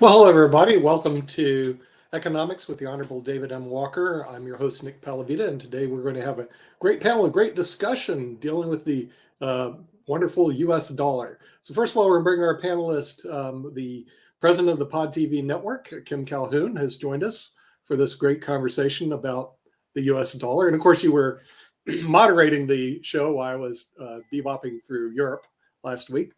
Well, hello, everybody. Welcome to Economics with the Honorable David M. Walker. I'm your host, Nick Palavita, and today we're going to have a great panel, a great discussion dealing with the uh, wonderful U.S. dollar. So first of all, we're going to bring our panelist, the president of the Pod TV network, Kim Calhoun, has joined us for this great conversation about the U.S. dollar. And of course, you were moderating the show while I was bebopping through Europe last week.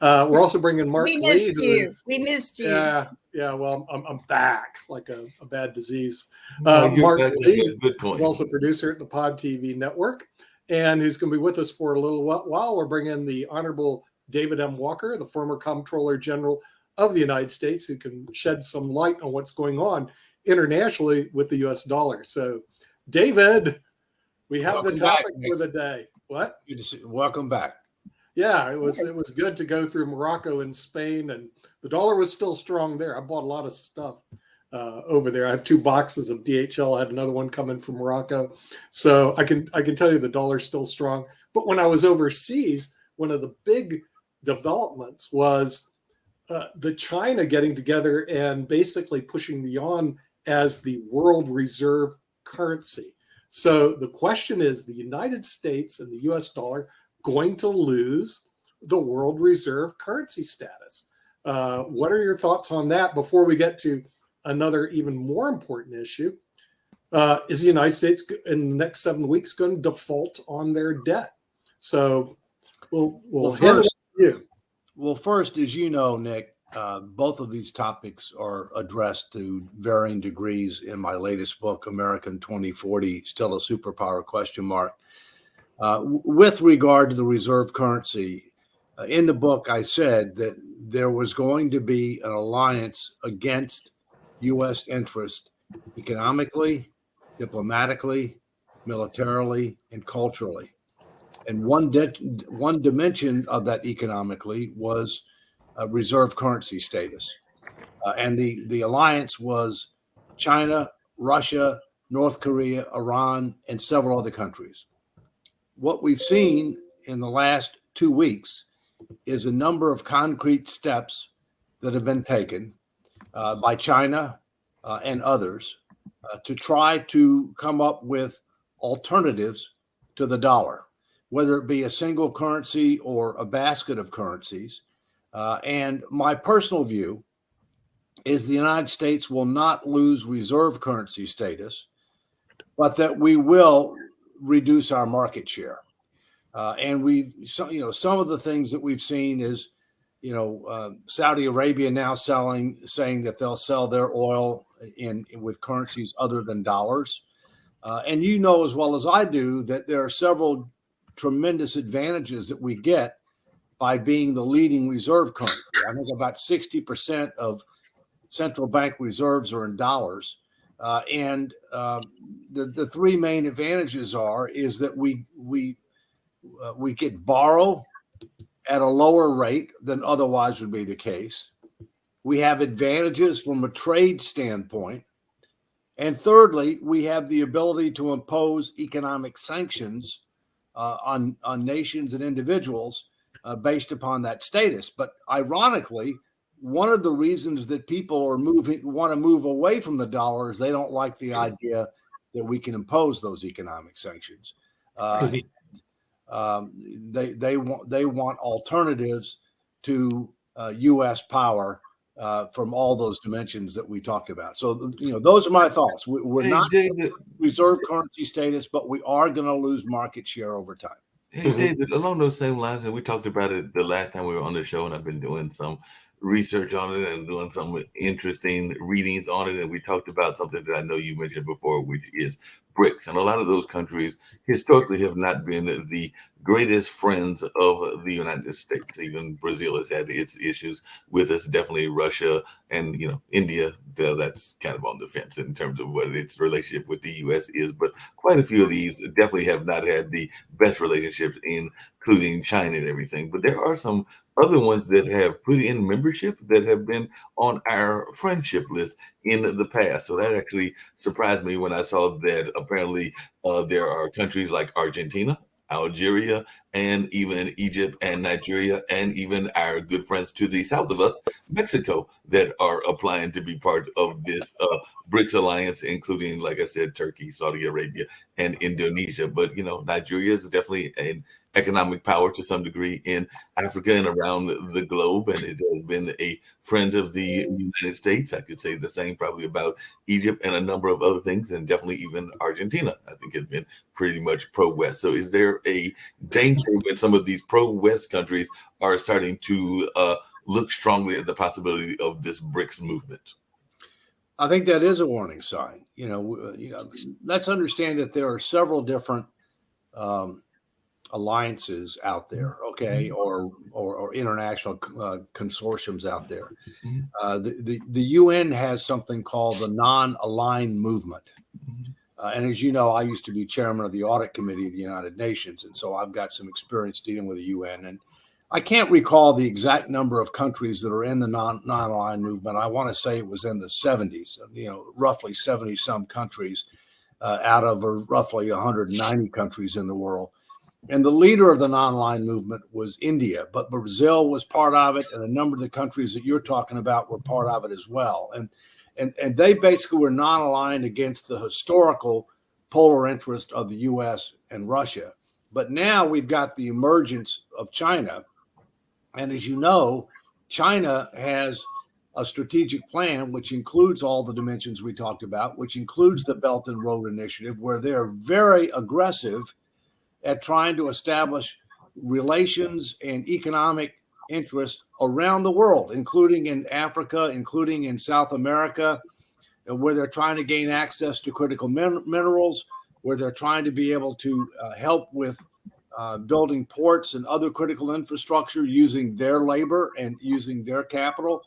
We're also bringing Mark We Lee, missed who you. is We missed you. yeah. Well, I'm back like a bad disease. No, Mark that's Lee a good point. is also producer at the Pod TV network, and who's going to be with us for a little while. We're bringing the Honorable David M. Walker, the former Comptroller General of the United States, who can shed some light on what's going on internationally with the U.S. dollar. So, David, we have Welcome the topic back, for the day. What? Welcome back. Yeah, it was good to go through Morocco and Spain, and the dollar was still strong there. I bought a lot of stuff over there. I have 2 boxes of DHL. I had another one coming from Morocco, so I can tell you the dollar's still strong. But when I was overseas, one of the big developments was the China getting together and basically pushing the yuan as the world reserve currency. So the question is, the United States and the U.S. dollar going to lose the world reserve currency status? What are your thoughts on that before we get to another even more important issue? Is the United States in the next 7 weeks going to default on their debt? So we'll hand it to you. Well, first, as you know, Nick, both of these topics are addressed to varying degrees in my latest book, American 2040, Still a Superpower ? With regard to the reserve currency, in the book, I said that there was going to be an alliance against U.S. interest economically, diplomatically, militarily, and culturally. And one dimension of that economically was reserve currency status. And the alliance was China, Russia, North Korea, Iran, and several other countries. What we've seen in the last 2 weeks is a number of concrete steps that have been taken by China and others to try to come up with alternatives to the dollar, whether it be a single currency or a basket of currencies. And my personal view is the United States will not lose reserve currency status, but that we will reduce our market share. And some of the things that we've seen is, Saudi Arabia now saying that they'll sell their oil with currencies other than dollars. And you know as well as I do that there are several tremendous advantages that we get by being the leading reserve currency. I think about 60% of central bank reserves are in dollars. And the three main advantages is that we could borrow at a lower rate than otherwise would be the case. We have advantages from a trade standpoint. And thirdly, we have the ability to impose economic sanctions on nations and individuals based upon that status. But ironically, one of the reasons that people want to move away from the dollar is they don't like the idea that we can impose those economic sanctions. They want alternatives to U.S. power from all those dimensions that we talked about. So, those are my thoughts. We're not reserve currency status, but we are going to lose market share over time. Hey, David, along those same lines, and we talked about it the last time we were on the show, and I've been doing some research on it and doing some interesting readings on it. And we talked about something that I know you mentioned before, which is BRICS. And a lot of those countries historically have not been the greatest friends of the United States. Even Brazil has had its issues with us, definitely Russia and, India. That's kind of on the fence in terms of what its relationship with the U.S. is. But quite a few of these definitely have not had the best relationships, including China and everything. But there are some other ones that have put in membership that have been on our friendship list in the past. So that actually surprised me when I saw that apparently there are countries like Argentina, Algeria, and even Egypt and Nigeria, and even our good friends to the south of us, Mexico, that are applying to be part of this BRICS alliance, including, like I said, Turkey, Saudi Arabia, and Indonesia. But, Nigeria is definitely an economic power to some degree in Africa and around the globe, and it has been a friend of the United States. I could say the same probably about Egypt and a number of other things, and definitely even Argentina, I think, has been pretty much pro-West. So is there a danger when some of these pro-West countries are starting to look strongly at the possibility of this BRICS movement? I think that is a warning sign. Let's understand that there are several different alliances out there, okay, or international consortiums out there. The UN has something called the non-aligned movement. And as you know, I used to be chairman of the audit committee of the United Nations. And so I've got some experience dealing with the UN. And I can't recall the exact number of countries that are in the non-aligned movement. I want to say it was in the 70s, roughly 70 some countries out of roughly 190 countries in the world. And the leader of the non-aligned movement was India, but Brazil was part of it. And a number of the countries that you're talking about were part of it as well. And they basically were non-aligned against the historical polar interest of the U.S. and Russia. But now we've got the emergence of China. And as you know, China has a strategic plan, which includes all the dimensions we talked about, which includes the Belt and Road Initiative, where they're very aggressive at trying to establish relations and economic interest around the world, including in Africa, including in South America, where they're trying to gain access to critical minerals, where they're trying to be able to help with building ports and other critical infrastructure using their labor and using their capital.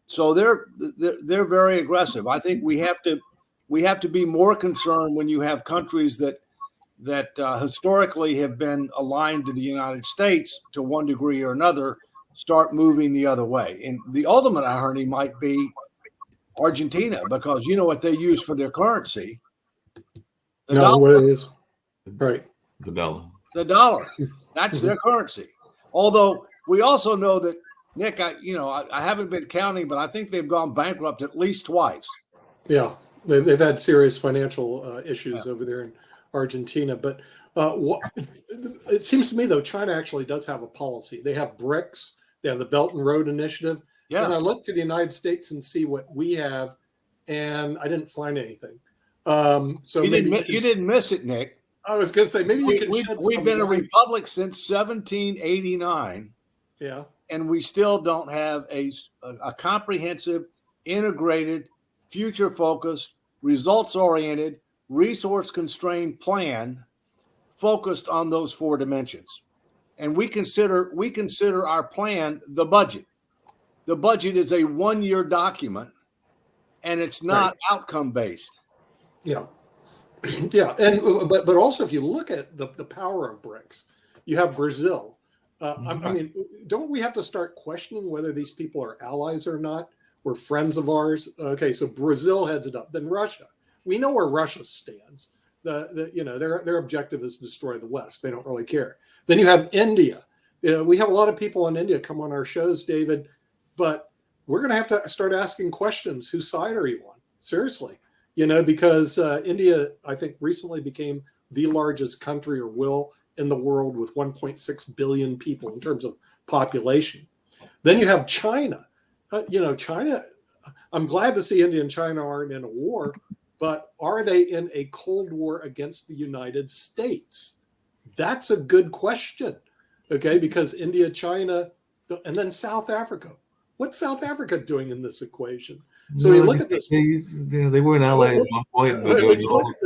So they're very aggressive. I think we have to be more concerned when you have countries that historically have been aligned to the United States to one degree or another start moving the other way. And the ultimate irony might be Argentina, because you know what they use for their currency? The dollar. What it is. Right. The dollar. The dollar. That's their currency. Although we also know that, Nick, I haven't been counting, but I think they've gone bankrupt at least twice. Yeah, they've had serious financial issues over there in Argentina. But it seems to me, though, China actually does have a policy. They have BRICS. They have the Belt and Road Initiative. Yeah. And I look to the United States and see what we have, and I didn't find anything. So you didn't miss it, Nick. I was going to say, maybe you can shed some light. We've been a republic since 1789. Yeah. And we still don't have a comprehensive, integrated, future-focused, results-oriented, resource-constrained plan focused on those four dimensions. And we consider our plan the budget. The budget is a one-year document, and it's not outcome-based. Yeah. Yeah. And but also, if you look at the power of BRICS, you have Brazil. I mean, don't we have to start questioning whether these people are allies or not, or friends of ours? Okay, so Brazil heads it up. Then Russia. We know where Russia stands. Their objective is to destroy the West. They don't really care. Then you have India. We have a lot of people in India come on our shows, David, but we're going to have to start asking questions. Whose side are you on? Seriously, because India, I think, recently became the largest country, or will, in the world, with 1.6 billion people in terms of population. Then you have China. China, I'm glad to see India and China aren't in a war, but are they in a Cold War against the United States? That's a good question, okay? Because India, China, and then South Africa. What's South Africa doing in this equation? So we look at this. They were an ally at one point. When you look at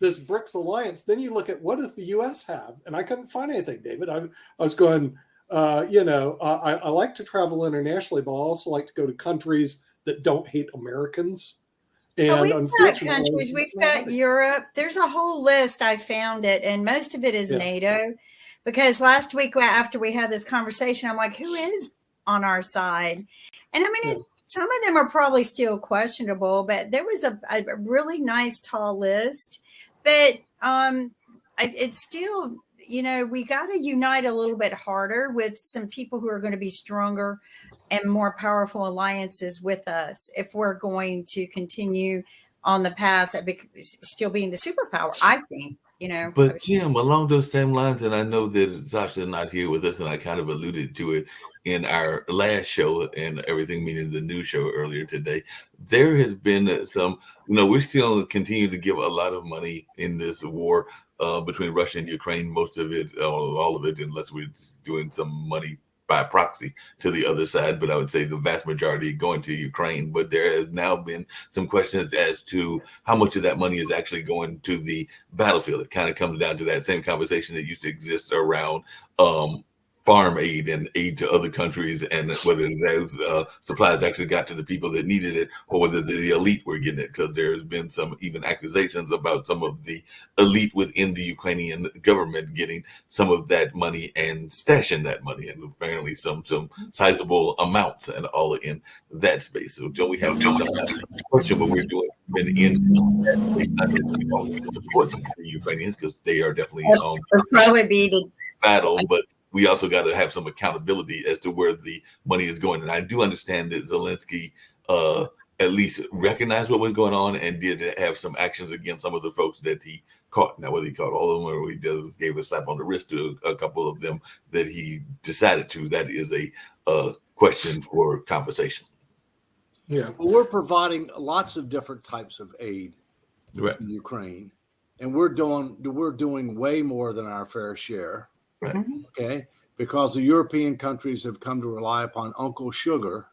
this BRICS alliance, then you look at what does the U.S. have? And I couldn't find anything, David. I was going, I like to travel internationally, but I also like to go to countries that don't hate Americans. And we've got countries, we've got Europe. There's a whole list. I found it, and most of it is NATO. Because last week after we had this conversation, I'm like, who is on our side? And I mean, some of them are probably still questionable, but there was a really nice tall list. But it's still, we got to unite a little bit harder with some people who are going to be stronger and more powerful alliances with us if we're going to continue on the path of still being the superpower, I think. But Jim, along those same lines, and I know that Sasha's not here with us, and I kind of alluded to it in our last show and everything, meaning the new show earlier today. There has been some, we're still continue to give a lot of money in this war between Russia and Ukraine. Most of it, all of it, unless we're doing some money by proxy to the other side, but I would say the vast majority going to Ukraine. But there has now been some questions as to how much of that money is actually going to the battlefield. It kind of comes down to that same conversation that used to exist around farm aid and aid to other countries, and whether those supplies actually got to the people that needed it, or whether the elite were getting it, because there's been some even accusations about some of the elite within the Ukrainian government getting some of that money and stashing that money, and apparently some sizable amounts and all in that space. So Joe, we have some question, but we're doing been in that support some of the Ukrainians, because they are definitely probably be the battle, but we also got to have some accountability as to where the money is going. And I do understand that Zelensky at least recognized what was going on and did have some actions against some of the folks that he caught. Now, whether he caught all of them or he just gave a slap on the wrist to a couple of them that he decided to, that is a question for conversation. Yeah. Well, we're providing lots of different types of aid Right. in Ukraine, and we're doing way more than our fair share. Right. Okay, because the European countries have come to rely upon Uncle Sugar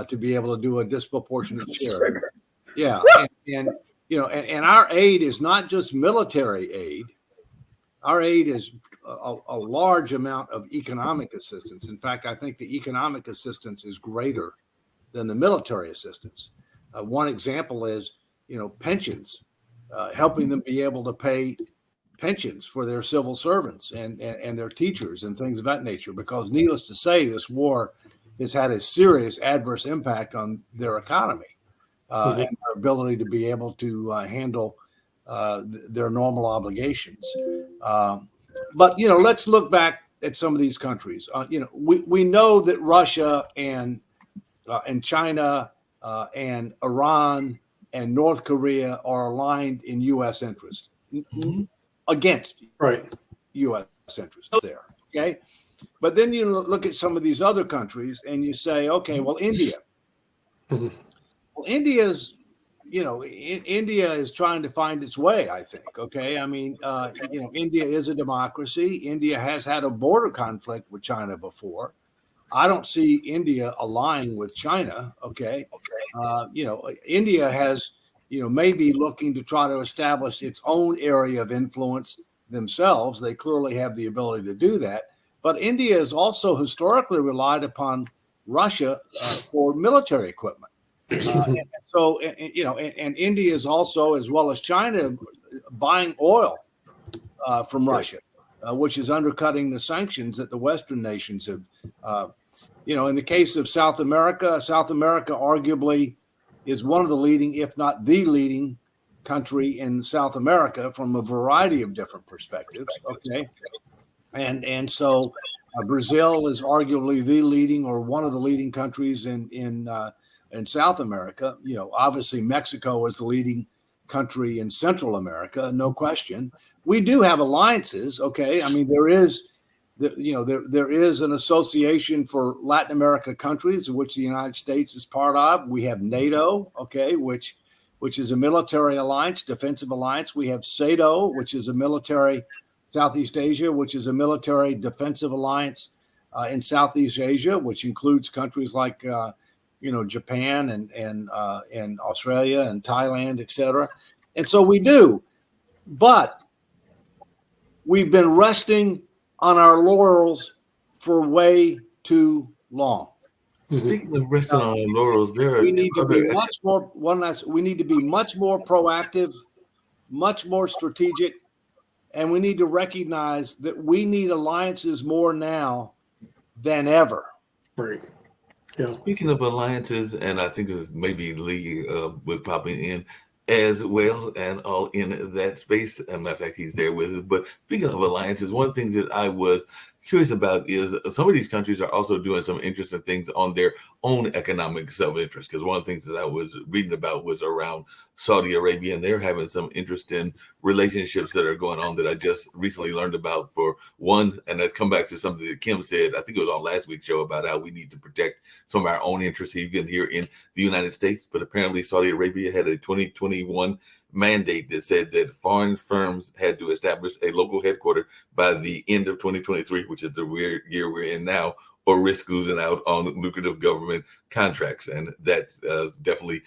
to be able to do a disproportionate share. Yeah, and our aid is not just military aid. Our aid is a large amount of economic assistance. In fact, I think the economic assistance is greater than the military assistance. One example is, pensions, helping them be able to pay pensions for their civil servants and their teachers and things of that nature, because needless to say, this war has had a serious adverse impact on their economy and their ability to be able to handle their normal obligations. But, let's look back at some of these countries. We know that Russia and China and Iran and North Korea are aligned in U.S. interest. Against U.S. interests there, okay? But then you look at some of these other countries and you say, okay, well, India. Well, India's, India is trying to find its way, I think, okay? I mean, India is a democracy. India has had a border conflict with China before. I don't see India aligning with China, okay? India has may be looking to try to establish its own area of influence themselves. They clearly have the ability to do that. But India has also historically relied upon Russia for military equipment. And India is also, as well as China, buying oil from Russia, which is undercutting the sanctions that the Western nations have. In the case of South America arguably is one of the leading, if not the leading country in South America from a variety of different perspectives. Okay. And so Brazil is arguably the leading or one of the leading countries in South America. Obviously Mexico is the leading country in Central America, no question. We do have alliances. Okay. I mean, there is an association for Latin America countries, which the United States is part of. We have NATO, okay, which is a military alliance, defensive alliance. We have SATO, which is a military, Southeast Asia, which is a military defensive alliance in Southeast Asia, which includes countries like, Japan and Australia and Thailand, et cetera. And so we do, but we've been resting on our laurels for way too long. Speaking of resting on our laurels, we need to be much more. We need to be much more proactive, much more strategic, and we need to recognize that we need alliances more now than ever. Right. Yeah. Speaking of alliances, and I think it was maybe Lee with popping in, as well, and all in that space. As a matter of fact, he's there with us. But speaking of alliances, one of the things that I was curious about is some of these countries are also doing some interesting things on their own economic self-interest. Because one of the things that I was reading about was around Saudi Arabia, and they're having some interesting relationships that are going on that I just recently learned about. For one, and I come back to something that Kim said, I think it was on last week's show, about how we need to protect some of our own interests even here in the United States. But apparently Saudi Arabia had a 2021 mandate that said that foreign firms had to establish a local headquarters by the end of 2023, which is the year we're in now, or risk losing out on lucrative government contracts. And that's definitely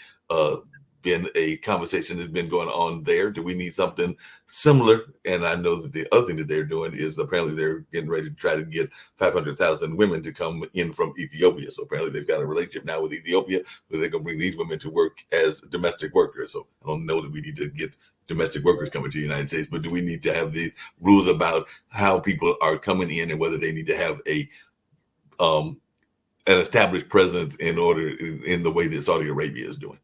been a conversation that's been going on there. Do we need something similar? And I know that the other thing that they're doing is apparently they're getting ready to try to get 500,000 women to come in from Ethiopia. So apparently they've got a relationship now with Ethiopia where they're going to bring these women to work as domestic workers. So I don't know that we need to get domestic workers coming to the United States, but do we need to have these rules about how people are coming in and whether they need to have an established presence in the way that Saudi Arabia is doing?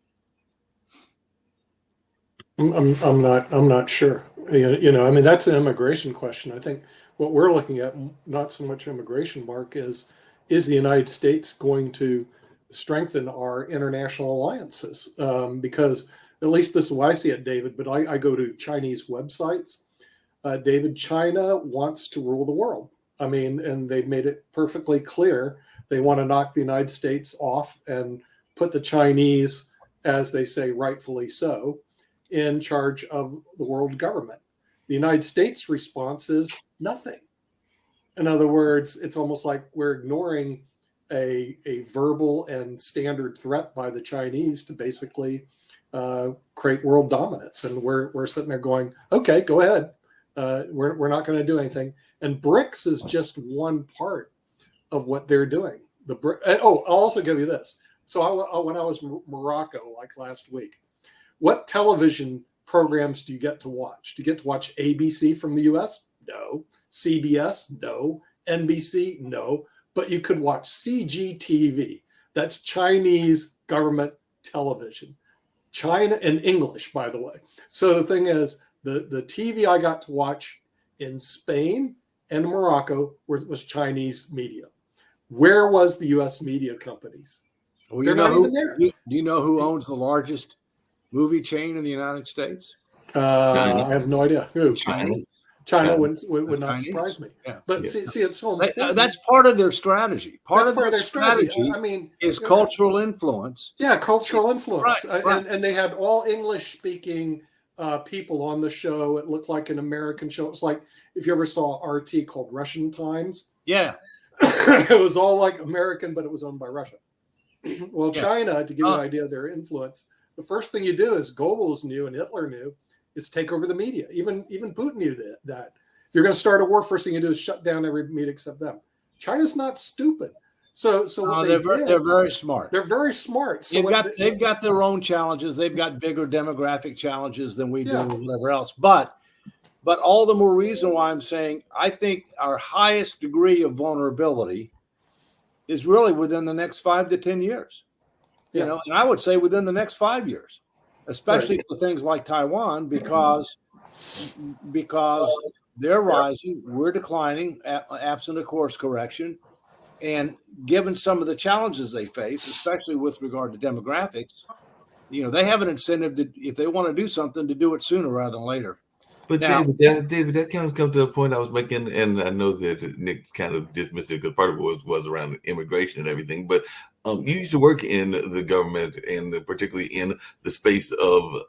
I'm not sure. You know, I mean, that's an immigration question. I think what we're looking at, not so much immigration, Mark, is the United States going to strengthen our international alliances? Because at least this is the way I see it, David, but I go to Chinese websites. David, China wants to rule the world. I mean, and they've made it perfectly clear they want to knock the United States off and put the Chinese, as they say, rightfully so, in charge of the world government. The United States response is nothing. In other words, it's almost like we're ignoring a verbal and standard threat by the Chinese to basically create world dominance. And we're sitting there going, okay, go ahead. We're not going to do anything. And BRICS is just one part of what they're doing. I'll also give you this. So when I was in Morocco, like last week, what television programs do you get to watch? Do you get to watch ABC from the US? No. CBS? No. NBC? No. But you could watch CGTV. That's Chinese government television. China in English, by the way. So the thing is, the TV I got to watch in Spain and Morocco was Chinese media. Where was the US media companies? Well, They're not even there. Do you know who owns the largest movie chain in the United States? I have no idea. Who? China would not Chinese? surprise me. Yeah. But see, it's so important. That's part of their strategy. That's part of their strategy. I mean, is cultural influence. Yeah, cultural influence. Right. And they had all English-speaking people on the show. It looked like an American show. It was like if you ever saw RT called Russian Times. Yeah. It was all like American, but it was owned by Russia. Well, Yeah. China, to give you an idea of their influence, the first thing you do, as Goebbels knew and Hitler knew, is take over the media. Even Putin knew that. If you're going to start a war, first thing you do is shut down every media except them. China's not stupid. So what they're very smart. They're very smart. So they've got their own challenges. They've got bigger demographic challenges than we do, or whatever else. But all the more reason why I'm saying I think our highest degree of vulnerability is really within the next 5 to 10 years. Yeah. You know, and I would say within the next 5 years, especially for things like Taiwan, because they're rising, we're declining, absent a course correction. And given some of the challenges they face, especially with regard to demographics, you know, they have an incentive to, if they want to do something, to do it sooner rather than later. But now, David, that kind of comes to the point I was making, and I know that Nick kind of dismissed it because part of it was around immigration and everything. But you used to work in the government, and particularly in the space of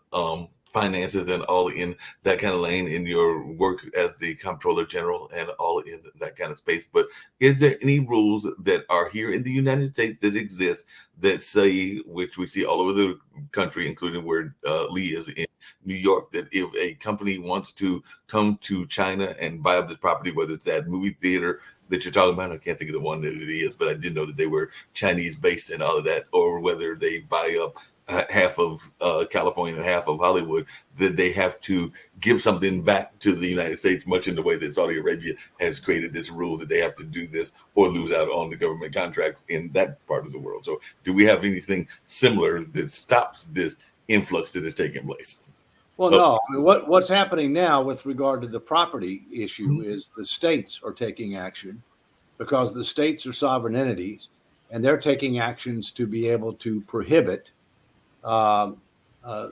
finances and all in that kind of lane in your work as the comptroller general and all in that kind of space. But is there any rules that are here in the United States that exist that say, which we see all over the country, including where Lee is in New York, that if a company wants to come to China and buy up this property, whether it's that movie theater that you're talking about, I can't think of the one that it is, but I did know that they were Chinese based and all of that, or whether they buy up half of California and half of Hollywood, that they have to give something back to the United States, much in the way that Saudi Arabia has created this rule that they have to do this or lose out on the government contracts in that part of the world. So do we have anything similar that stops this influx that is taking place. Well, no. I mean, what's happening now with regard to the property issue is the states are taking action because the states are sovereign entities, and they're taking actions to be able to prohibit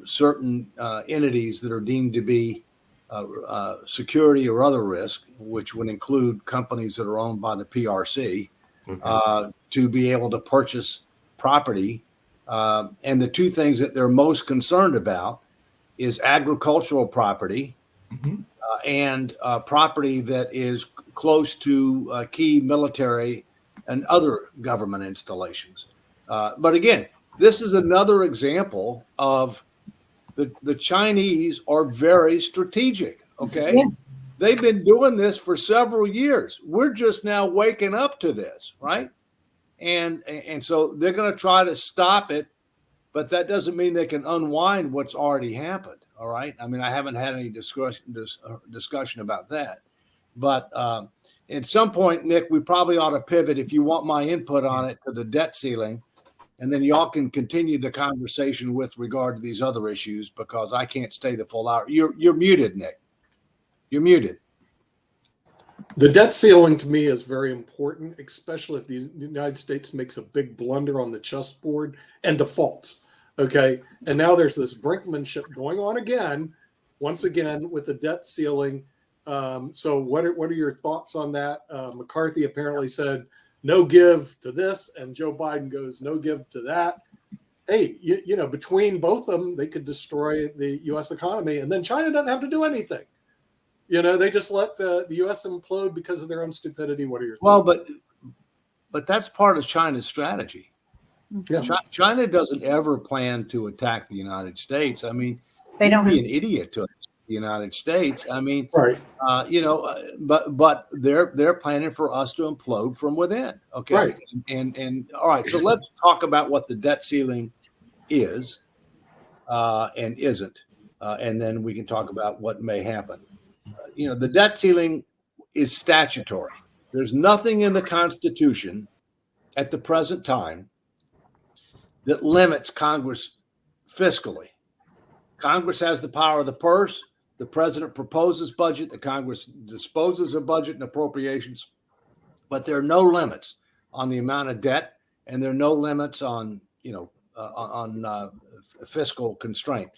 certain entities that are deemed to be security or other risk, which would include companies that are owned by the PRC, to be able to purchase property. And the two things that they're most concerned about is agricultural property and property that is close to key military and other government installations. But again, this is another example of the Chinese are very strategic. Okay. Yeah. They've been doing this for several years. We're just now waking up to this, right? And so they're going to try to stop it, but that doesn't mean they can unwind what's already happened. All right. I mean, I haven't had any discussion about that, but at some point, Nick, we probably ought to pivot, if you want my input on it, to the debt ceiling. And then y'all can continue the conversation with regard to these other issues, because I can't stay the full hour. You're muted, Nick. You're muted. The debt ceiling to me is very important, especially if the United States makes a big blunder on the chessboard and defaults. Okay. And now there's this brinkmanship going on again, once again, with the debt ceiling. So what are your thoughts on that? McCarthy apparently said no give to this, and Joe Biden goes no give to that. Hey, you know, between both of them, they could destroy the U.S. economy, and then China doesn't have to do anything. You know, they just let the U.S. implode because of their own stupidity. What are your thoughts? Well, but that's part of China's strategy. Yeah. China doesn't ever plan to attack the United States. I mean, they don't be an idiot to the United States. I mean, right. You know, but they're planning for us to implode from within. Okay. Right. And all right. So let's talk about what the debt ceiling is and isn't. And then we can talk about what may happen. You know, the debt ceiling is statutory. There's nothing in the Constitution at the present time that limits Congress fiscally. Congress has the power of the purse. The president proposes budget. The Congress disposes of budget and appropriations. But there are no limits on the amount of debt, and there are no limits on, you know, on fiscal constraint.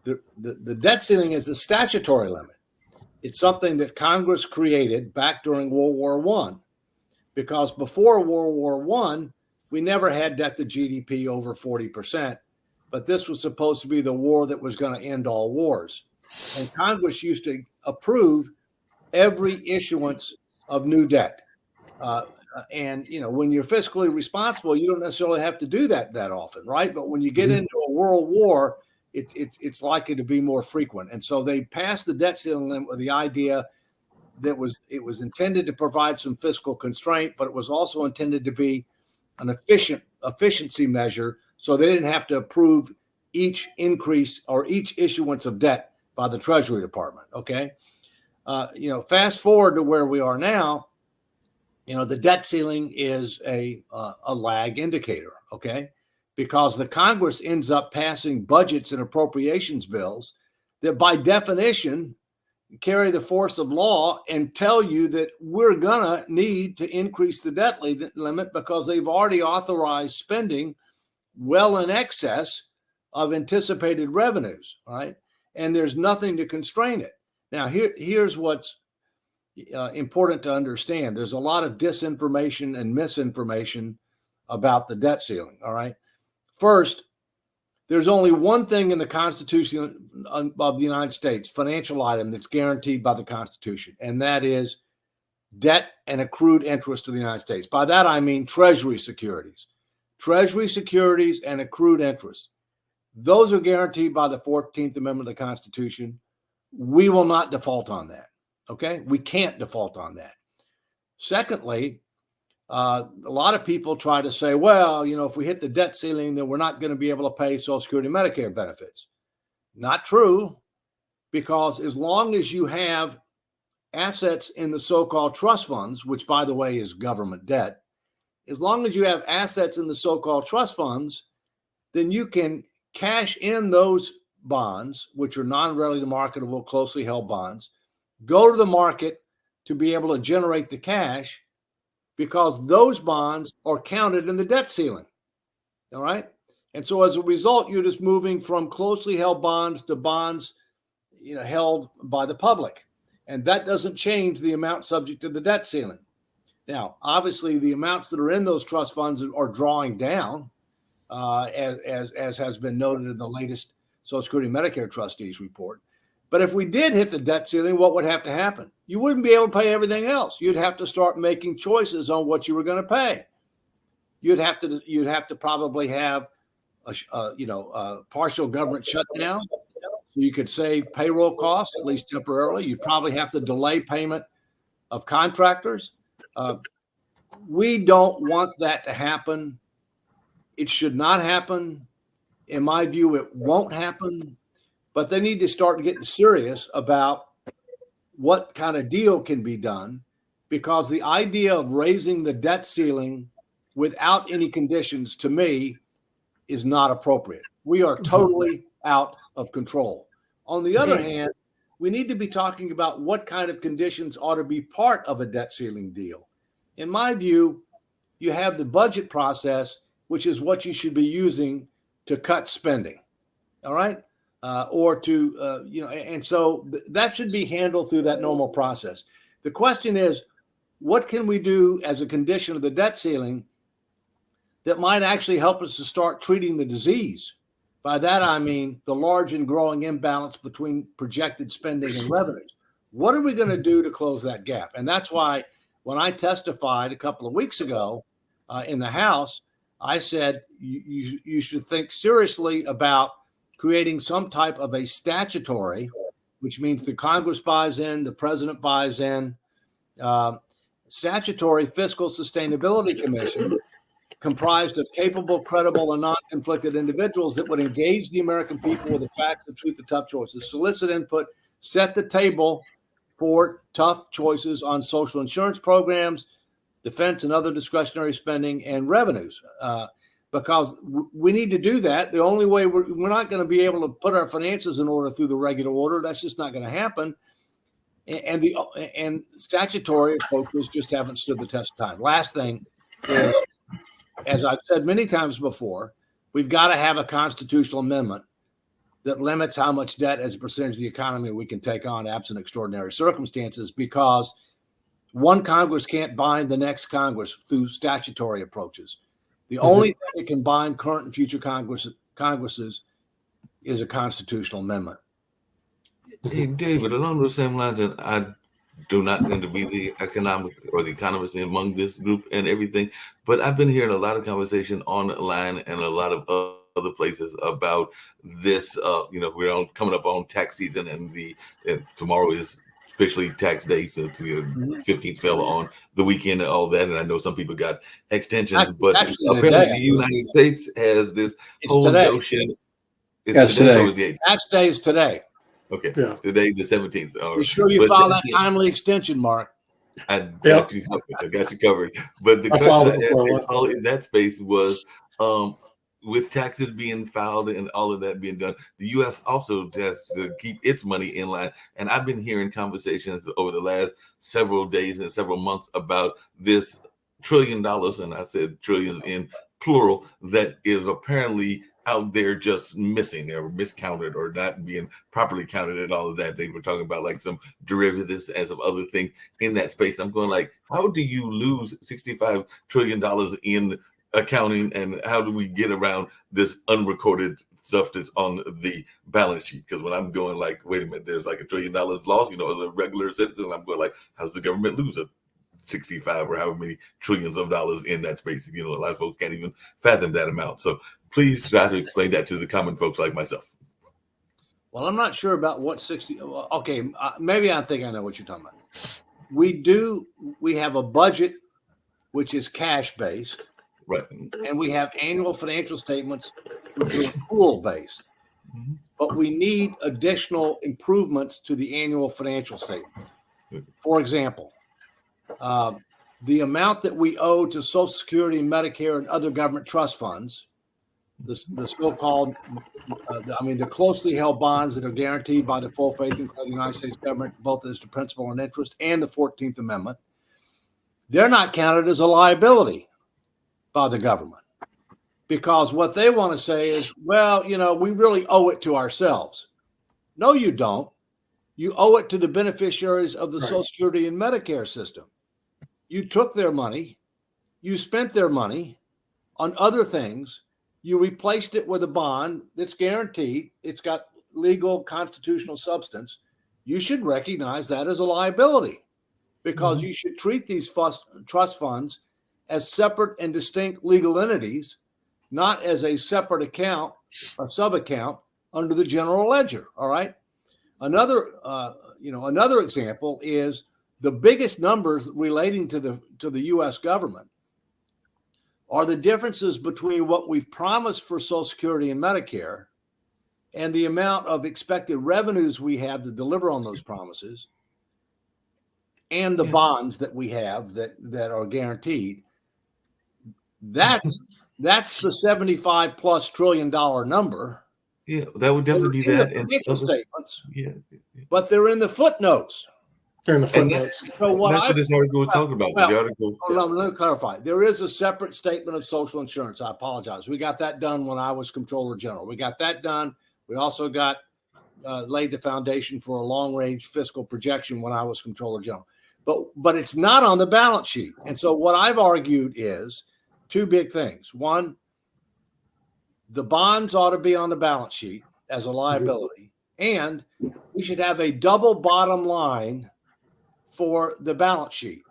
The debt ceiling is a statutory limit. It's something that Congress created back during World War I, because before World War I, we never had debt to GDP over 40%, but this was supposed to be the war that was going to end all wars. And Congress used to approve every issuance of new debt. And, you know, when you're fiscally responsible, you don't necessarily have to do that often, right? But when you get into a world war, it's likely to be more frequent. And so they passed the debt ceiling limit with the idea that it was intended to provide some fiscal constraint, but it was also intended to be an efficiency measure, so they didn't have to approve each increase or each issuance of debt by the Treasury Department. Okay. You know, fast forward to where we are now, you know, the debt ceiling is a lag indicator. Okay. Because the Congress ends up passing budgets and appropriations bills that by definition carry the force of law and tell you that we're going to need to increase the debt limit because they've already authorized spending well in excess of anticipated revenues, right? And there's nothing to constrain it. Now, here's what's important to understand. There's a lot of disinformation and misinformation about the debt ceiling, all right? First, there's only one thing in the Constitution of the United States, financial item, that's guaranteed by the Constitution, and that is debt and accrued interest to the United States. By that, I mean Treasury securities. Treasury securities and accrued interest. Those are guaranteed by the 14th Amendment of the Constitution. We will not default on that, okay? We can't default on that. Secondly, a lot of people try to say, well, you know, if we hit the debt ceiling, then we're not going to be able to pay Social Security and Medicare benefits. Not true, because as long as you have assets in the so-called trust funds, which, by the way, is government debt, as long as you have assets in the so-called trust funds, then you can cash in those bonds, which are non-readily marketable, closely held bonds, go to the market to be able to generate the cash, because those bonds are counted in the debt ceiling. All right. And so as a result, you're just moving from closely held bonds to bonds, held by the public. And that doesn't change the amount subject to the debt ceiling. Now, obviously, the amounts that are in those trust funds are drawing down, as has been noted in the latest Social Security Medicare trustees report. But if we did hit the debt ceiling, what would have to happen? You wouldn't be able to pay everything else. You'd have to start making choices on what you were going to pay. You'd have to probably have a partial government shutdown, so you could save payroll costs, at least temporarily. You'd probably have to delay payment of contractors. We don't want that to happen. It should not happen. In my view, it won't happen. But they need to start getting serious about what kind of deal can be done, because the idea of raising the debt ceiling without any conditions, to me, is not appropriate. We are totally out of control. On the other hand, we need to be talking about what kind of conditions ought to be part of a debt ceiling deal. In my view, you have the budget process, which is what you should be using to cut spending. All right. And so that should be handled through that normal process. The question is, what can we do as a condition of the debt ceiling that might actually help us to start treating the disease? By that, I mean the large and growing imbalance between projected spending and revenues. What are we going to do to close that gap? And that's why when I testified a couple of weeks ago in the House, I said you should think seriously about creating some type of a statutory, which means the Congress buys in, the president buys in, statutory fiscal sustainability commission comprised of capable, credible, and non-conflicted individuals that would engage the American people with the facts, the truth, the tough choices, solicit input, set the table for tough choices on social insurance programs, defense and other discretionary spending, and revenues. Because we need to do that. The only way we're not going to be able to put our finances in order through the regular order. That's just not going to happen. And statutory approaches just haven't stood the test of time. Last thing is, as I've said many times before, we've got to have a constitutional amendment that limits how much debt as a percentage of the economy we can take on absent extraordinary circumstances, because one Congress can't bind the next Congress through statutory approaches. The only thing that can bind current and future Congresses is a constitutional amendment. Hey, David, along those same lines, and I do not tend to be the economic or the economist among this group and everything, but I've been hearing a lot of conversation online and a lot of other places about this. We're coming up on tax season, and tomorrow is officially tax day, since the 15th fell on the weekend and all that. And I know some people got extensions, but apparently the United States has this whole notion. It's today. Tax day is today. Okay. Yeah. Today, the 17th. Be sure you file that timely extension, Mark. I got you covered. But the question in that space was, with taxes being filed and all of that being done, the U.S. also has to keep its money in line. And I've been hearing conversations over the last several days and several months about this $1 trillion, and I said trillions in plural, that is apparently out there just missing or miscounted or not being properly counted and all of that. They were talking about like some derivatives and some other things in that space. I'm going like, how do you lose $65 trillion in accounting, and how do we get around this unrecorded stuff that's on the balance sheet? Because when I'm going like, wait a minute, there's like $1 trillion lost, as a regular citizen, I'm going like, how does the government lose a 65 or however many trillions of dollars in that space? A lot of folks can't even fathom that amount. So please try to explain that to the common folks like myself. Well, I'm not sure about what 60. Okay, maybe I think I know what you're talking about. We have a budget which is cash based. Right. And we have annual financial statements which are accrual based. Mm-hmm. But we need additional improvements to the annual financial statement. For example, the amount that we owe to Social Security, Medicare, and other government trust funds the so-called, the closely held bonds that are guaranteed by the full faith and credit of the United States government, both as to principal and interest, and the 14th Amendment, they're not counted as a liability by the government. Because what they want to say is, well, we really owe it to ourselves. No, you don't. You owe it to the beneficiaries of the Social Security and Medicare system. You took their money. You spent their money on other things. You replaced it with a bond that's guaranteed. It's got legal constitutional substance. You should recognize that as a liability, because you should treat these trust funds as separate and distinct legal entities, not as a separate account or sub-account under the general ledger. All right. Another example is the biggest numbers relating to the U.S. government are the differences between what we've promised for Social Security and Medicare and the amount of expected revenues we have to deliver on those promises, and the bonds that we have that are guaranteed. That's the $75+ trillion number. Yeah, that would definitely be that. Financial statements. Yeah. But they're in the footnotes. They're in the footnotes. So what this article was talking about. Well, the article. Let me clarify. There is a separate statement of social insurance. I apologize. We got that done when I was Comptroller General. We got that done. We also got laid the foundation for a long-range fiscal projection when I was Comptroller General. But it's not on the balance sheet. And so what I've argued is two big things. One, the bonds ought to be on the balance sheet as a liability, and we should have a double bottom line for the balance sheet.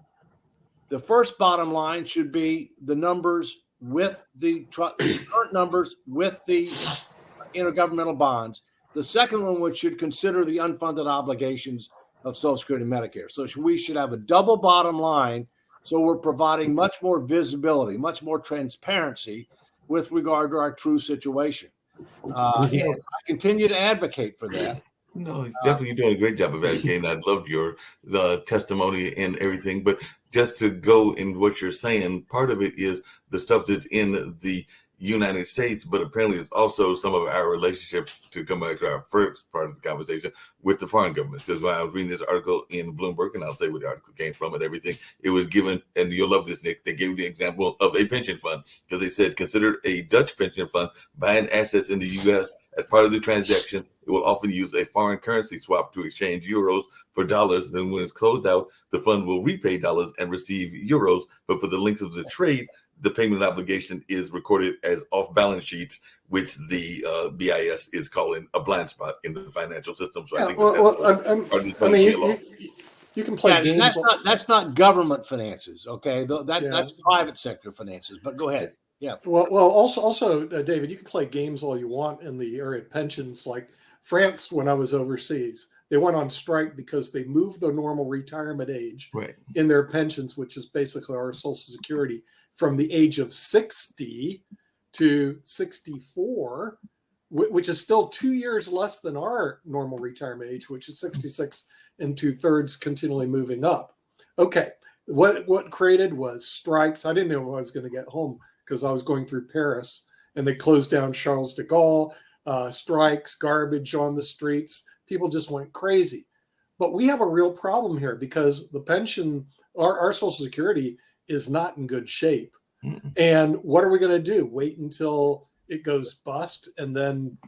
The first bottom line should be the numbers with the current numbers with the intergovernmental bonds. The second one, which should consider the unfunded obligations of Social Security and Medicare. So we should have a double bottom line. So we're providing much more visibility, much more transparency with regard to our true situation. And I continue to advocate for that. No, he's definitely doing a great job of advocating. I loved the testimony and everything. But just to go in what you're saying, part of it is the stuff that's in the United States, but apparently it's also some of our relationship, to come back to our first part of the conversation, with the foreign governments. Because when I was reading this article in Bloomberg, and I'll say where the article came from and everything, it was given, and you'll love this, Nick, they gave the example of a pension fund, because they said, consider a Dutch pension fund buying assets in the U.S. as part of the transaction. It will often use a foreign currency swap to exchange euros for dollars. Then when it's closed out, the fund will repay dollars and receive euros. But for the length of the trade, the payment obligation is recorded as off balance sheets, which the BIS is calling a blind spot in the financial system. So I think you can play games. That's not government finances, okay? That's private sector finances. But go ahead. Yeah. Well, also, David, you can play games all you want in the area of pensions. Like France, when I was overseas, they went on strike because they moved the normal retirement age in their pensions, which is basically our Social Security, from the age of 60 to 64, which is still 2 years less than our normal retirement age, which is 66 and 2/3, continually moving up. Okay, what created was strikes. I didn't know if I was going to get home because I was going through Paris, and they closed down Charles de Gaulle, strikes, garbage on the streets. People just went crazy. But we have a real problem here because the pension, our Social Security, is not in good shape. And what are we going to do? Wait until it goes bust and then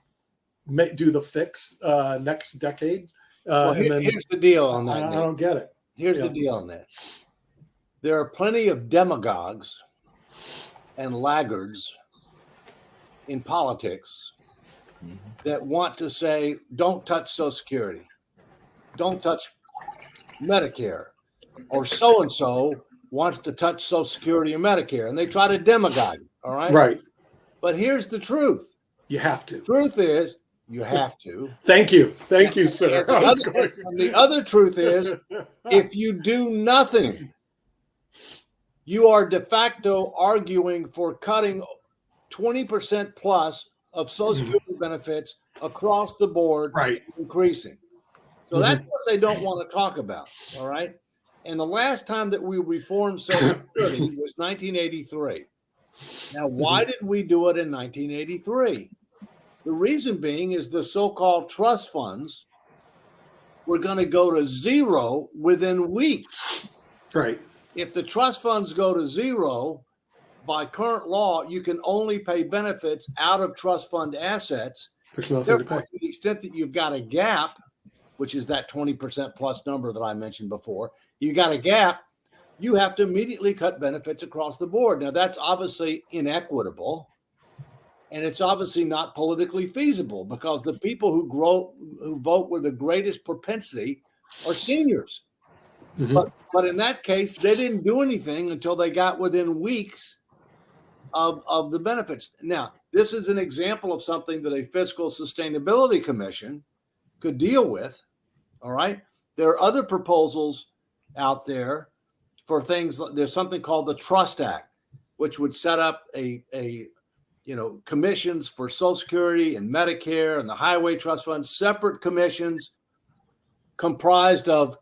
do the fix next decade? Here's the deal on that. I don't get it. Here's the deal on that. There are plenty of demagogues and laggards in politics that want to say, don't touch Social Security, don't touch Medicare, or so-and-so wants to touch Social Security and Medicare, and they try to demagogue, all right? Right. But here's the truth. You have to. The truth is, you have to. Thank you, sir. The other truth is, if you do nothing, you are de facto arguing for cutting 20% plus of Social Security benefits across the board, increasing. So that's what they don't want to talk about, all right? And the last time that we reformed Social Security was 1983. Now, why did we do it in 1983? The reason being is the so-called trust funds were going to go to zero within weeks. Right. If the trust funds go to zero, by current law, you can only pay benefits out of trust fund assets. There's nothing to Therefore, pay. to the extent that you've got a gap, which is that 20% plus number that I mentioned before, you got a gap, you have to immediately cut benefits across the board. Now, that's obviously inequitable, and it's obviously not politically feasible because the people who vote with the greatest propensity are seniors. Mhm. But in that case, they didn't do anything until they got within weeks of the benefits. Now, this is an example of something that a fiscal sustainability commission could deal with. All right. There are other proposals out there for things. There's something called the Trust Act, which would set up a commissions for Social Security and Medicare and the Highway Trust Fund, separate commissions comprised of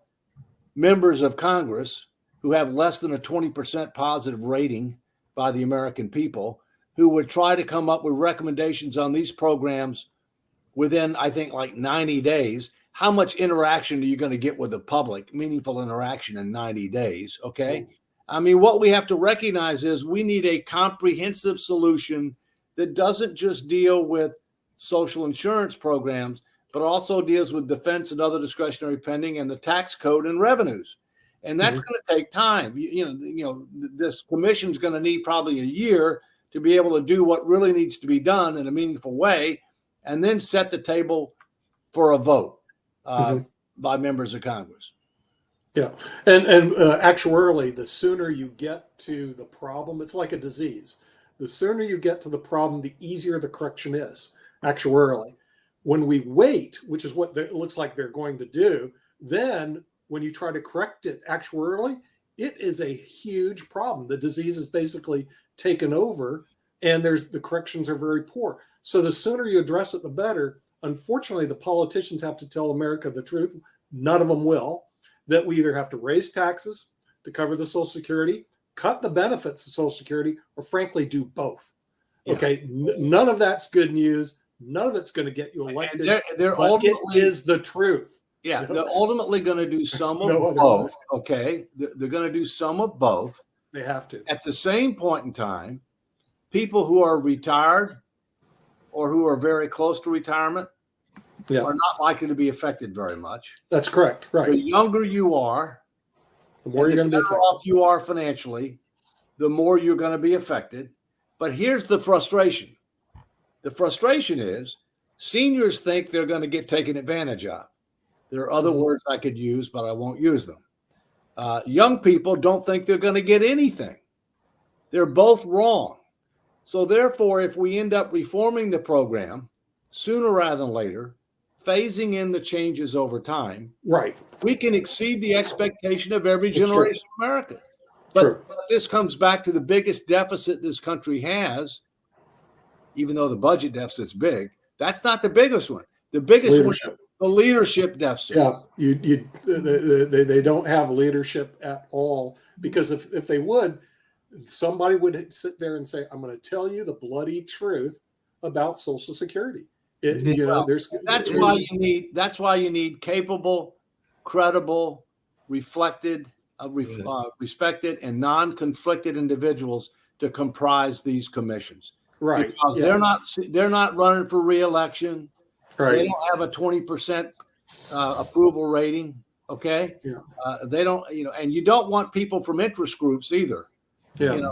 members of Congress who have less than a 20% positive rating by the American people, who would try to come up with recommendations on these programs within, I think, like 90 days. How much interaction are you going to get with the public, meaningful interaction in 90 days? Okay. I mean, what we have to recognize is we need a comprehensive solution that doesn't just deal with social insurance programs, but also deals with defense and other discretionary spending and the tax code and revenues. And that's going to take time. This commission is going to need probably a year to be able to do what really needs to be done in a meaningful way, and then set the table for a vote by members of Congress. Yeah. And actuarially, the sooner you get to the problem, it's like a disease. The sooner you get to the problem, the easier the correction is, actuarially. When we wait, which is what it looks like they're going to do, then when you try to correct it actuarially, it is a huge problem. The disease is basically taken over, and the corrections are very poor. So the sooner you address it, the better. Unfortunately, the politicians have to tell America the truth. None of them will. That we either have to raise taxes to cover the Social Security, cut the benefits of Social Security, or frankly do both. Yeah. Okay, none of that's good news. None of it's going to get you elected. They're but ultimately, it is the truth. Yeah, they're ultimately going to do some of both. Okay, they're going to do some of both. They have to. At the same point in time, people who are retired or who are very close to retirement are not likely to be affected very much. That's correct. Right. The younger you are, the more you're going to be affected. Off you are financially, the more you're going to be affected. But here's the frustration. The frustration is seniors think they're going to get taken advantage of. There are other words I could use, but I won't use them. Young people don't think they're going to get anything. They're both wrong. So therefore, if we end up reforming the program sooner rather than later, phasing in the changes over time, right, we can exceed the expectation of every generation of America. But this comes back to the biggest deficit this country has, even though the budget deficit's big. That's not the biggest one. The biggest one, the leadership deficit. Yeah, they don't have leadership at all, because if they would, somebody would sit there and say, "I'm going to tell you the bloody truth about Social Security." That's why you need capable, credible, respected, and non-conflicted individuals to comprise these commissions. Right. Because they're not running for re-election. Right. They don't have a 20% approval rating. Okay. Yeah. They don't, and you don't want people from interest groups either. Yeah.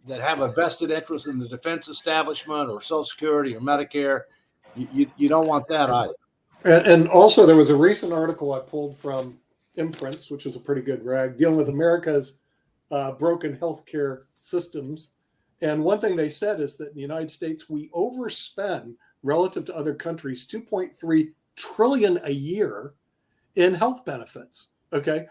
That have a vested interest in the defense establishment or Social Security or Medicare. You don't want that either. And also, there was a recent article I pulled from Imprints, which was a pretty good rag, dealing with America's broken healthcare systems. And one thing they said is that in the United States, we overspend relative to other countries $2.3 trillion a year in health benefits. Okay.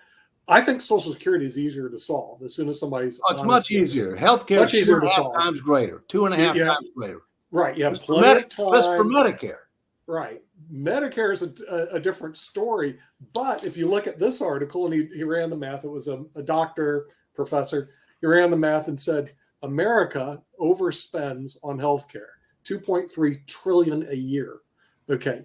I think Social Security is easier to solve as soon as somebody's. It's much easier. Healthcare much easier to solve. 2.5 times greater. 2.5 times greater. Right. You have plenty of time. Just for Medicare. Right. Medicare is a different story. But if you look at this article, and he ran the math, it was a doctor, professor. he ran the math and said America overspends on healthcare, 2.3 trillion a year. Okay.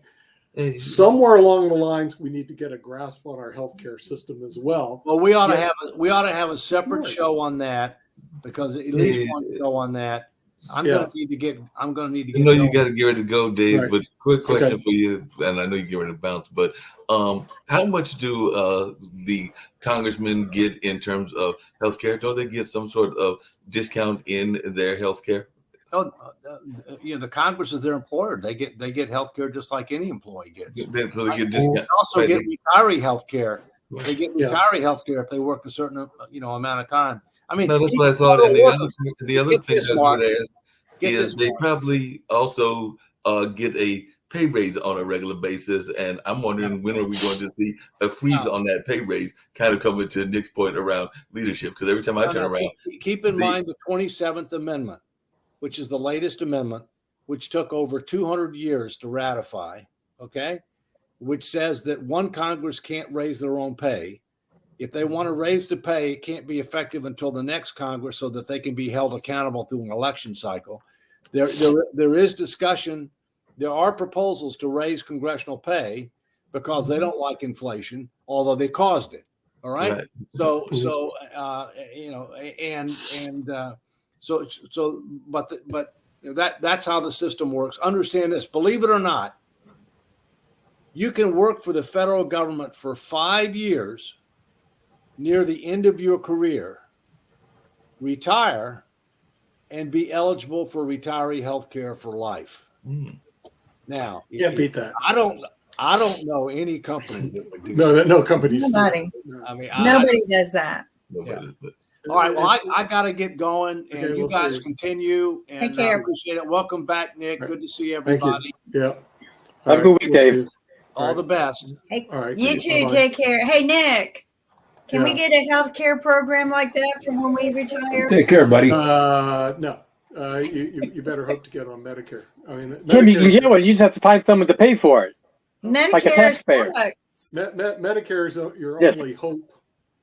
Somewhere along the lines, we need to get a grasp on our healthcare system as well. Well, we ought to have a separate show on that, because at least one show on that. I'm gonna need to get. I know going. you got to get ready to go, Dave. Right. But quick question for you, and I know you get ready to bounce. But how much do the congressmen get in terms of healthcare? Don't they get some sort of discount in their healthcare? Oh, the Congress is their employer. They get health care just like any employee gets. So they get discount. They also get retiree health care. They get retiree health care if they work a certain amount of time. I mean, no, that's what I thought. And the other thing I was going to ask is they probably also get a pay raise on a regular basis. And I'm wondering, when are we going to see a freeze on that pay raise, kind of coming to Nick's point around leadership? Because every time I turn around. Keep in mind the 27th Amendment, which is the latest amendment, which took over 200 years to ratify, okay, which says that one Congress can't raise their own pay. If they want to raise the pay, it can't be effective until the next Congress, so that they can be held accountable through an election cycle. There is discussion. There are proposals to raise congressional pay because they don't like inflation, although they caused it. All right. So that's how the system works. Understand this. Believe it or not, you can work for the federal government for 5 years near the end of your career, retire, and be eligible for retiree health care for life. Now, beat that. I don't know any company that would do that. No companies. Nobody. I mean, nobody does that. Yeah. All right. Well, I got to get going, and you guys continue. And Take care. Appreciate it. Welcome back, Nick. Good to see everybody. Yeah. Have a good week, Dave. All the best. Hey, all right. You too. Bye-bye. Take care. Hey, Nick, can we get a healthcare program like that from when we retire? Take care, buddy. No. You better hope to get on Medicare. I mean, You just have to find someone to pay for it. Medicare like a taxpayer. Medicare is your only hope.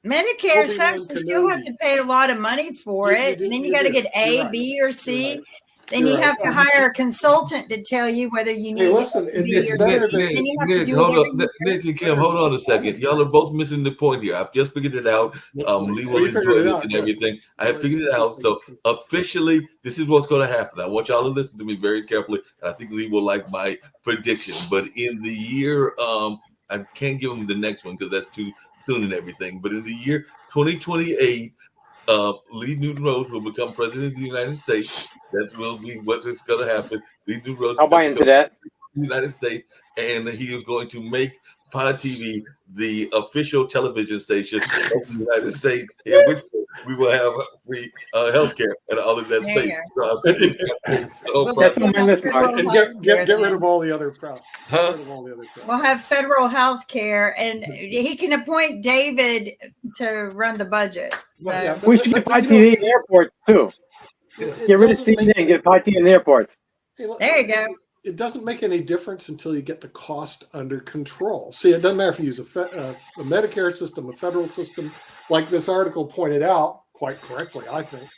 Medicare sucks. You still have to pay a lot of money for it. And then you got to get A, B, or C. Then you have to hire a consultant to tell you whether you need it's better than Nick, hold on. Nick and Kim, hold on a second. Y'all are both missing the point here. I've just figured it out. Lee will enjoy this and everything. I have figured it out. So officially, this is what's going to happen. I want y'all to listen to me very carefully. And I think Lee will like my prediction. But in the year, I can't give him the next one because that's too soon and everything. But in the year 2028, Lee Newton Rhodes will become president of the United States. That will be what is going to happen. Lee Newton Rhodes I'll buy into that. The United States, and he is going to make Pod TV the official television station of the United States, in which we will have free healthcare and all of that space. That's on my list, Mark. And get rid of all the other press. We'll have federal health care, and he can appoint David to run the budget. So we should get Pod TV in airports too. Get rid of CNN and get Pod TV in the airports. There you go. It doesn't make any difference until you get the cost under control. See, it doesn't matter if you use a Medicare system, a federal system, like this article pointed out quite correctly, I think.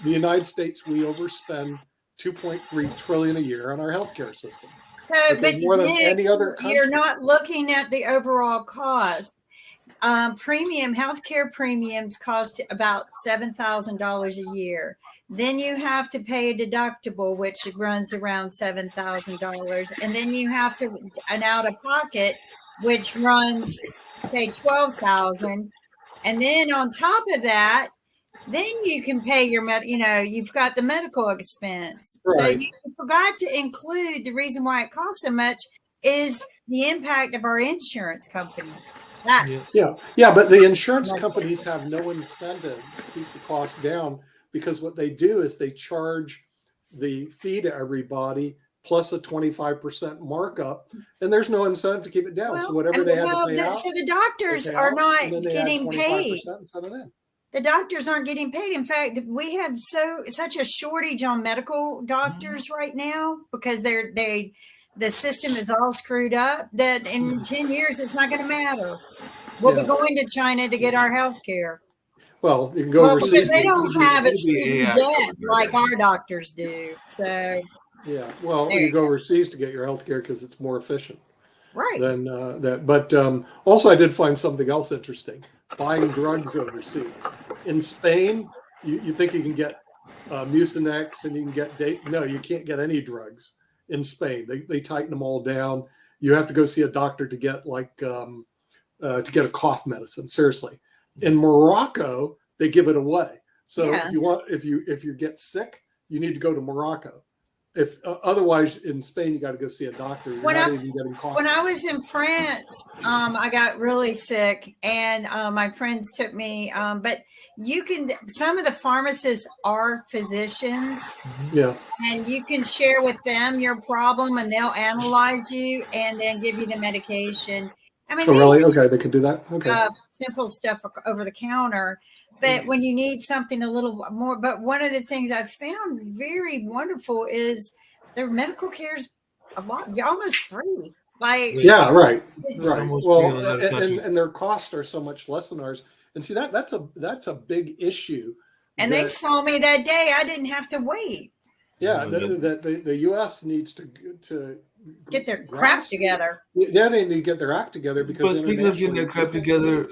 The United States, we overspend $2.3 trillion a year on our healthcare system. So, but more than any other country. You're not looking at the overall cost. Healthcare premiums cost about $7,000 a year. Then you have to pay a deductible, which runs around $7,000, and then you have to an out of pocket, which runs say $12,000, and then on top of that, then you can pay your you've got the medical expense. Right. So you forgot to include the reason why it costs so much is the impact of our insurance companies. Yeah, but the insurance companies have no incentive to keep the cost down, because what they do is they charge the fee to everybody plus a 25% markup, and there's no incentive to keep it down. So whatever they have to pay out. So the doctors are not getting paid. The The doctors aren't getting paid. In fact, we have such a shortage on medical doctors right now because the system is all screwed up that in 10 years, it's not going to matter. We'll be going to China to get our health care. Well, you can go Well, because overseas. they don't have a It'll be student AI debt covered, like right? our doctors do. So, Yeah, well, There you you go overseas to get your health care because it's more efficient right. than that. But also, I did find something else interesting: buying drugs overseas. In Spain, you think you can get Mucinex and you can get no, you can't get any drugs in Spain. They tighten them all down. You have to go see a doctor to get to get a cough medicine. Seriously, in Morocco, they give it away. So Yeah. if you get sick, you need to go to Morocco. If otherwise in Spain you got to go see a doctor. You're When not I- even getting cough. When I was in France, I got really sick, and my friends took me. But some of the pharmacists are physicians, Yeah. and you can share with them your problem, and they'll analyze you and then give you the medication. I mean, Oh, they really? Okay, they can do that. Okay. simple stuff over the counter. But when you need something a little more, but one of the things I've found very wonderful is their medical care is almost free. Like, Yeah. Right. it's, Right. Almost Well, free in a lot of countries. and their costs are so much less than ours. And see that's a big issue. and they that- saw me that day. I didn't have to wait. Yeah, No, that the U.S. needs to Get their crap grasp- together. Yeah, they need to get their act together because But speaking of getting their crap together,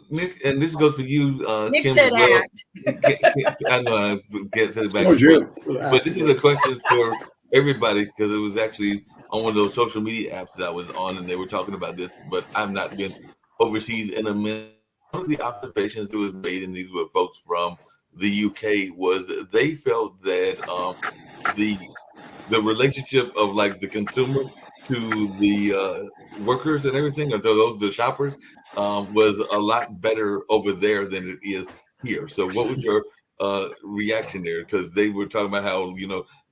Nick, and this goes for you, Nick Kim, said as well. act. I know I get to the back. Oh, you. But this is a question for everybody because it was actually on one of those social media apps that I was on, and they were talking about this. But I've not been overseas in a minute. One of the observations that was made, and these were folks from the UK, was they felt that the relationship of like the consumer to the workers and everything, or to the shoppers, was a lot better over there than it is here. So, what was your reaction there? Because they were talking about how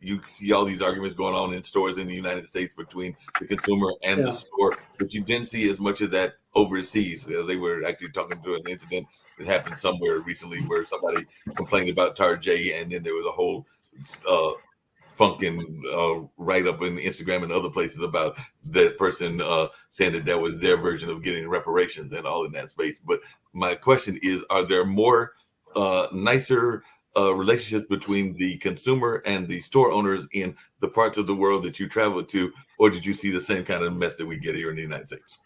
you see all these arguments going on in stores in the United States between the consumer and the store, but you didn't see as much of that overseas. They were actually talking to an incident that happened somewhere recently where somebody complained about Tarjay, and then there was a whole funkin' write up in Instagram and other places about that person saying that was their version of getting reparations and all in that space. But my question is, are there more nicer relationships between the consumer and the store owners in the parts of the world that you traveled to, or did you see the same kind of mess that we get here in the United States?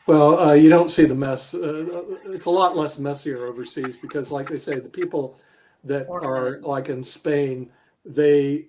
Well, you don't see the mess. It's a lot less messier overseas because, like they say, the people that are like in Spain, they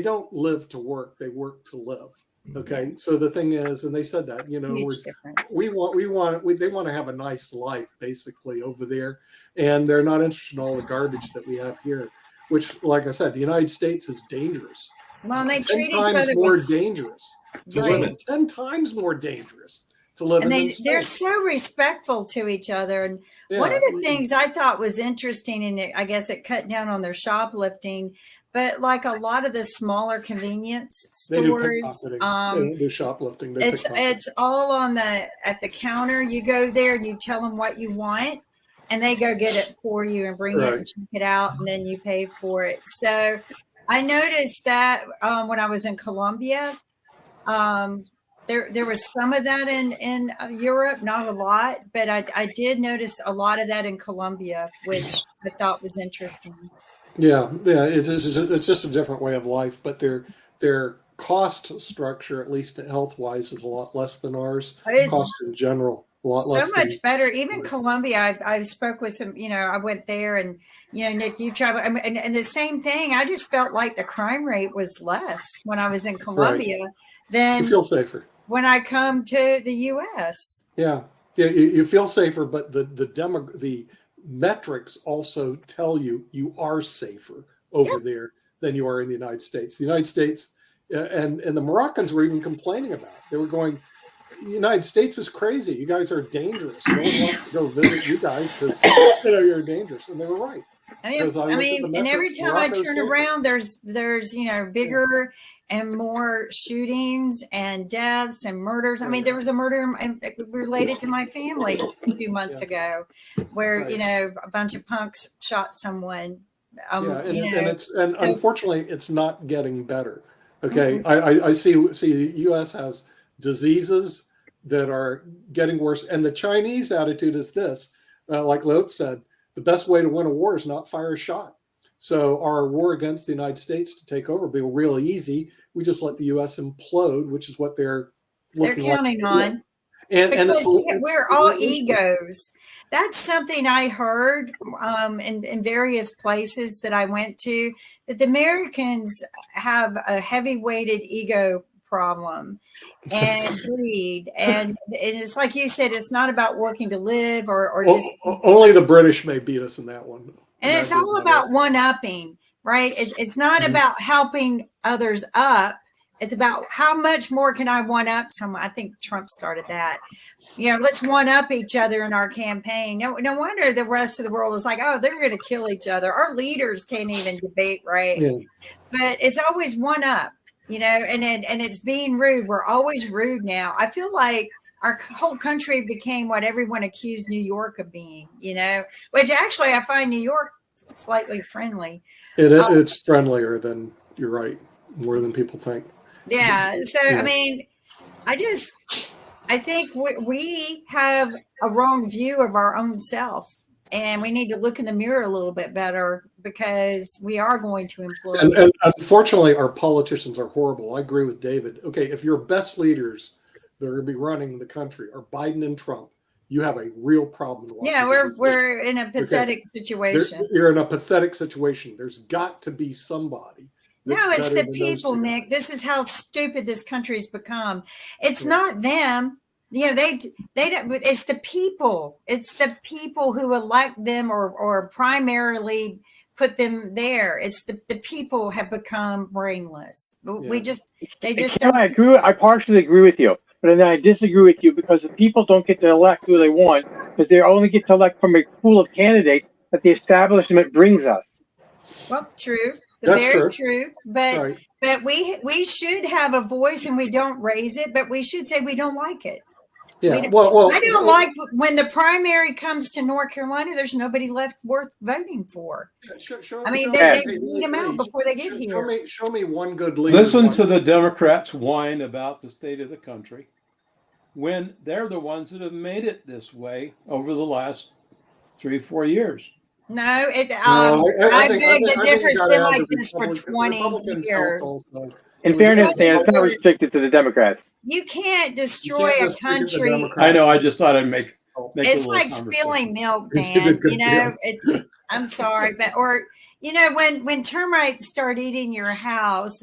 don't live to work; they work to live. Okay, so the thing is, and they said that Huge difference. they want to have a nice life basically over there, and they're not interested in all the garbage that we have here. Which, like I said, the United States is dangerous. Well, and they 10 treat each times other more with dangerous to Right. live in. 10 times more dangerous to live and in. they're so respectful to each other. And one of the things I thought was interesting, and I guess it cut down on their shoplifting, but like a lot of the smaller convenience they do stores, pickpocketing. They do shoplifting. They pickpocket. it's all at the counter. You go there and you tell them what you want, and they go get it for you and bring it and check it out, and then you pay for it. So I noticed that when I was in Colombia, there was some of that in Europe, not a lot, but I did notice a lot of that in Colombia, which I thought was interesting. Yeah, it's just a different way of life, but their cost structure, at least health wise, is a lot less than ours. Cost in general, a lot less. So much better. Even Colombia, I spoke with some. I went there, and Nick, you travel, and the same thing. I just felt like the crime rate was less when I was in Colombia than you feel safer when I come to the U.S. Yeah, you feel safer, but the metrics also tell you are safer over there than you are in the United States. The United States, and the Moroccans were even complaining about it. They were going, the United States is crazy. You guys are dangerous. No one wants to go visit you guys because you're dangerous. And they were right. I mean, and every time I turn around, there's bigger and more shootings and deaths and murders. I mean, there was a murder related to my family 2 months ago, where a bunch of punks shot someone. And unfortunately, it's not getting better. Okay, I see the U.S. has diseases that are getting worse, and the Chinese attitude is this: like Lot said, the best way to win a war is not fire a shot. So our war against the United States to take over will be real easy. We just let the U.S. implode, which is what they're counting on. And because we're all egos. That's something I heard in various places that I went to, that the Americans have a heavy-weighted ego problem and greed. And it's like you said, it's not about working to live or just... Only the British may beat us in that one. And it's all about one-upping, right? It's not about helping others up. It's about how much more can I one up someone. I think Trump started that. Let's one up each other in our campaign. No wonder the rest of the world is like, oh, they're going to kill each other. Our leaders can't even debate, right? Yeah. But it's always one up, and it's being rude. We're always rude now. I feel like our whole country became what everyone accused New York of being, which actually I find New York slightly friendly. It's friendlier than, you're right, more than people think. Yeah. So, yeah. I mean, I think we have a wrong view of our own self, and we need to look in the mirror a little bit better, because we are going to implode. And unfortunately, our politicians are horrible. I agree with David. Okay, if your best leaders that are going to be running the country are Biden and Trump, you have a real problem. Yeah, we're in a pathetic situation. You're in a pathetic situation. There's got to be somebody. No, it's the people, Nick. This is how stupid this country's become. It's not them. They don't. It's the people. It's the people who elect them or primarily put them there. It's the people have become brainless. I partially agree with you, but then I disagree with you, because the people don't get to elect who they want, because they only get to elect from a pool of candidates that the establishment brings us. Well, true. That's very true. But we should have a voice, and we don't raise it, but we should say we don't like it. Yeah. I don't like when the primary comes to North Carolina, there's nobody left worth voting for. They weed them out before they get here. Show me one good leader. Listen to the Democrats whine about the state of the country when they're the ones that have made it this way over the last 3-4 years. No, I beg the difference been like this for 20 years. In fairness, Dan, it's not restricted to the Democrats. You can't destroy a country. I know. I just thought I'd make it's like spilling milk, Dan. I'm sorry, but when termites start eating your house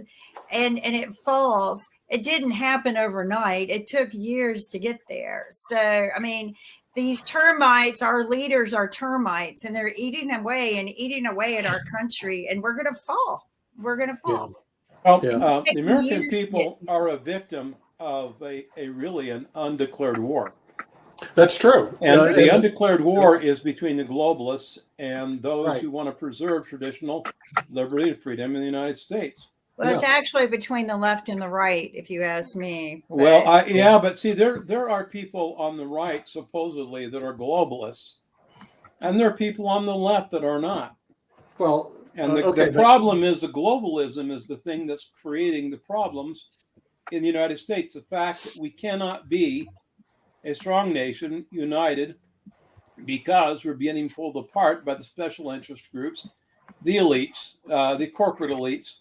and it falls, it didn't happen overnight. It took years to get there. So, I mean, these termites, our leaders are termites, and they're eating away at our country, and we're going to fall. We're going to fall. Well, the American people are a victim of a really an undeclared war. That's true. And the undeclared war is between the globalists and those who want to preserve traditional liberty and freedom in the United States. Well, it's actually between the left and the right, if you ask me. But see, there are people on the right, supposedly, that are globalists, and there are people on the left that are not. Well, and the problem is the globalism is the thing that's creating the problems in the United States. The fact that we cannot be a strong nation, united, because we're getting pulled apart by the special interest groups, the elites, the corporate elites,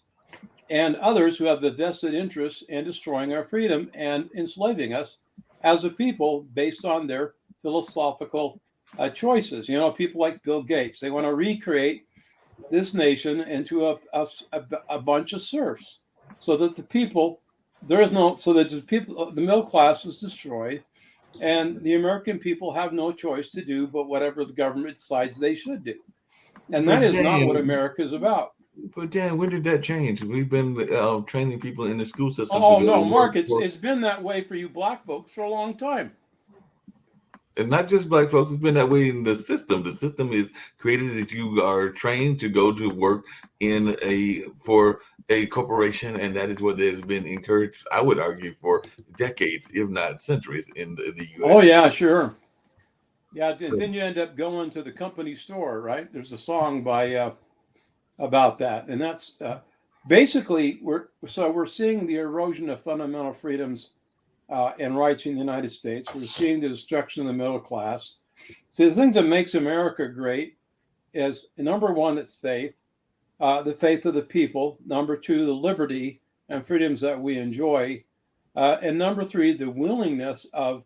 and others who have the vested interest in destroying our freedom and enslaving us as a people based on their philosophical choices. People like Bill Gates, they want to recreate this nation into a bunch of serfs, so that the middle class is destroyed, and the American people have no choice to do but whatever the government decides they should do. And that is not what America is about. But Dan, when did that change? We've been training people in the school system. Oh no, Mark, it's been that way for you black folks for a long time. And not just black folks, it's been that way in the system. The system is created that you are trained to go to work for a corporation, and that is what has been encouraged, I would argue, for decades, if not centuries, in the U.S. Oh yeah, sure. Yeah, then you end up going to the company store, right? There's a song by about that, and that's basically we're seeing the erosion of fundamental freedoms and rights in the United States. We're seeing the destruction of the middle class. See, the things that makes America great is, number one, it's faith, the faith of the people. Number two, the liberty and freedoms that we enjoy. And number three, the willingness of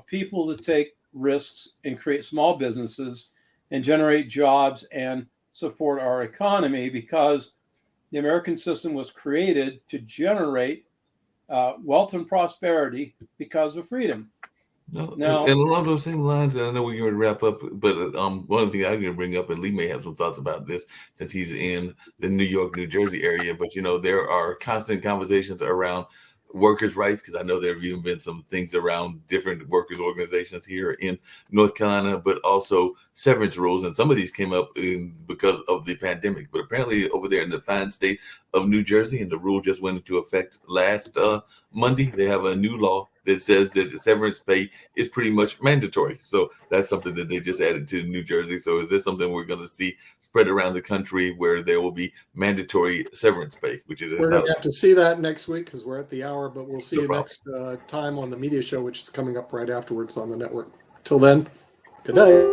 people to take risks and create small businesses and generate jobs and support our economy, because the American system was created to generate wealth and prosperity because of freedom. No, Now- and along those same lines, and I know we're going to wrap up, but one of the things I'm going to bring up, and Lee may have some thoughts about this since he's in the New York, New Jersey area, but there are constant conversations around workers' rights, because I know there have even been some things around different workers' organizations here in North Carolina, but also severance rules. And some of these came up because of the pandemic. But apparently over there in the fine state of New Jersey, and the rule just went into effect last Monday, they have a new law that says that severance pay is pretty much mandatory. So that's something that they just added to New Jersey. So is this something we're going to see spread around the country, where there will be mandatory severance pay? Which is We're going to have to see that next week because we're at the hour, but we'll see No you problem. next time on the media show, which is coming up right afterwards on the network. Till then, good night.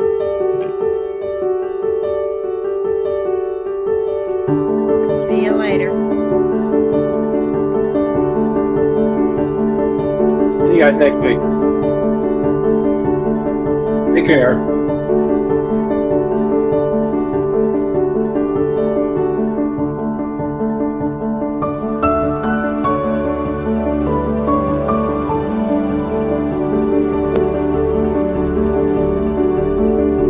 See you later. See you guys next week. Take care.